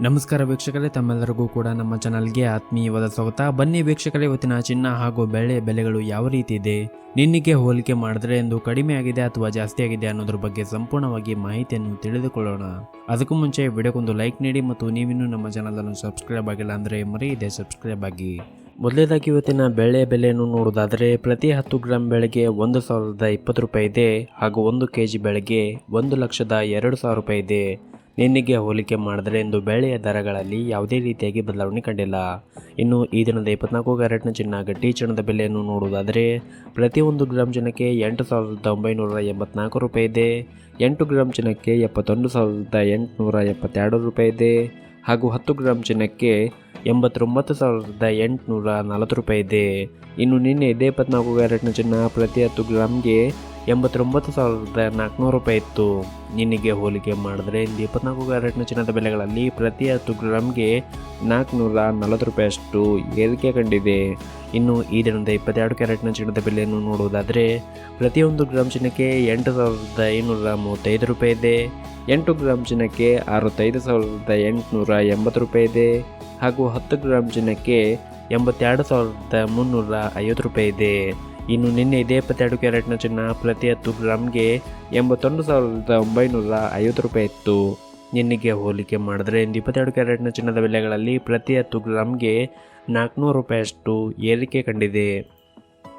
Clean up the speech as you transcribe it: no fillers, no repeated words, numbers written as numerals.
ನಮಸ್ಕಾರ ವೀಕ್ಷಕರೇ, ತಮ್ಮೆಲ್ಲರಿಗೂ ಕೂಡ ನಮ್ಮ ಚಾನಲ್ಗೆ ಆತ್ಮೀಯವಾದ ಸ್ವಾಗತ. ಬನ್ನಿ ವೀಕ್ಷಕರೇ, ಇವತ್ತಿನ ಚಿನ್ನ ಹಾಗೂ ಬೆಳ್ಳಿ ಬೆಲೆಗಳು ಯಾವ ರೀತಿ ಇದೆ, ನಿನ್ನೆಗೆ ಹೋಲಿಕೆ ಮಾಡಿದ್ರೆ ಎಂದು ಕಡಿಮೆ ಆಗಿದೆ ಅಥವಾ ಜಾಸ್ತಿ ಆಗಿದೆ ಅನ್ನೋದ್ರ ಬಗ್ಗೆ ಸಂಪೂರ್ಣವಾಗಿ ಮಾಹಿತಿಯನ್ನು ತಿಳಿದುಕೊಳ್ಳೋಣ. ಅದಕ್ಕೂ ಮುಂಚೆ ವಿಡಿಯೋಗೊಂದು ಲೈಕ್ ನೀಡಿ ಮತ್ತು ನೀವಿನ್ನೂ ನಮ್ಮ ಚಾನಲ್ ಅನ್ನು ಸಬ್ಸ್ಕ್ರೈಬ್ ಆಗಿಲ್ಲ ಅಂದರೆ ಮರೆಯದೆ ಸಬ್ಸ್ಕ್ರೈಬ್ ಆಗಿ. ಮೊದಲೇದಾಗಿ ಇವತ್ತಿನ ಬೆಳೆ ಬೆಲೆಯನ್ನು ನೋಡುವುದಾದರೆ ಪ್ರತಿ 10 ಗ್ರಾಂ ಬೆಳೆಗೆ 1,020 ರೂಪಾಯಿ ಇದೆ ಹಾಗೂ 1 kg ಬೆಳೆಗೆ 1,02,000 ರೂಪಾಯಿ ಇದೆ. ನಿನ್ನೆಗೆ ಹೋಲಿಕೆ ಮಾಡಿದರೆ ಇಂದು ಬೆಳೆಯ ದರಗಳಲ್ಲಿ ಯಾವುದೇ ರೀತಿಯಾಗಿ ಬದಲಾವಣೆ ಕಂಡಿಲ್ಲ. ಇನ್ನು ಈ ದಿನದ 24 ಕ್ಯಾರೆಟ್ನ ಚಿನ್ನ ಗಟ್ಟಿ ಚಿನ್ನದ ಬೆಲೆಯನ್ನು ನೋಡುವುದಾದರೆ ಪ್ರತಿ 1 ಗ್ರಾಂ ಚಿನ್ನಕ್ಕೆ 8,984 ರೂಪಾಯಿ ಇದೆ. 8 ಗ್ರಾಂ ಚಿನ್ನಕ್ಕೆ 71,872 ರೂಪಾಯಿ ಇದೆ ಹಾಗೂ 10 ಗ್ರಾಂ ಚಿನ್ನಕ್ಕೆ 89,840 ರೂಪಾಯಿ ಇದೆ. ಇನ್ನು ನಿನ್ನೆ ಇದೇ 24 ಕ್ಯಾರೆಟ್ನ ಚಿನ್ನ ಪ್ರತಿ 10 ಗ್ರಾಮ್ಗೆ 89,400 ರೂಪಾಯಿ ಇತ್ತು. ನಿನ್ನೆಗೆ ಹೋಲಿಕೆ ಮಾಡಿದ್ರೆ ಇಂದು 24 ಕ್ಯಾರೆಟ್ನ ಚಿನ್ನದ ಬೆಲೆಗಳಲ್ಲಿ ಪ್ರತಿ 10 ಗ್ರಾಮ್ಗೆ 440 ರೂಪಾಯಿಯಷ್ಟು ಏರಿಕೆ ಕಂಡಿದೆ. ಇನ್ನು ಈ ದಿನದ 22 ಕ್ಯಾರೆಟ್ನ ಚಿನ್ನದ ಬೆಲೆಯನ್ನು ನೋಡುವುದಾದರೆ ಪ್ರತಿ 1 ಗ್ರಾಂ ಚಿನ್ನಕ್ಕೆ 8,535 ರೂಪಾಯಿ ಇದೆ. 8 ಗ್ರಾಂ ಚಿನ್ನಕ್ಕೆ 65,880 ರೂಪಾಯಿ ಇದೆ ಹಾಗೂ 10 ಗ್ರಾಂ ಚಿನ್ನಕ್ಕೆ 82,350 ರೂಪಾಯಿ ಇದೆ. ಇನ್ನು ನಿನ್ನೆ ಇದೇ 22 ಕ್ಯಾರೆಟ್ನ ಚಿನ್ನ ಪ್ರತಿ 10 ಗ್ರಾಮ್ಗೆ 81,950 ರೂಪಾಯಿ ಇತ್ತು. ನಿನ್ನೆಗೆ ಹೋಲಿಕೆ ಮಾಡಿದ್ರೆ ಇಂದು 22 ಕ್ಯಾರೆಟ್ನ ಚಿನ್ನದ ಬೆಲೆಗಳಲ್ಲಿ ಪ್ರತಿ 10 ಗ್ರಾಮ್ಗೆ 400 ರೂಪಾಯಿಯಷ್ಟು ಏರಿಕೆ ಕಂಡಿದೆ.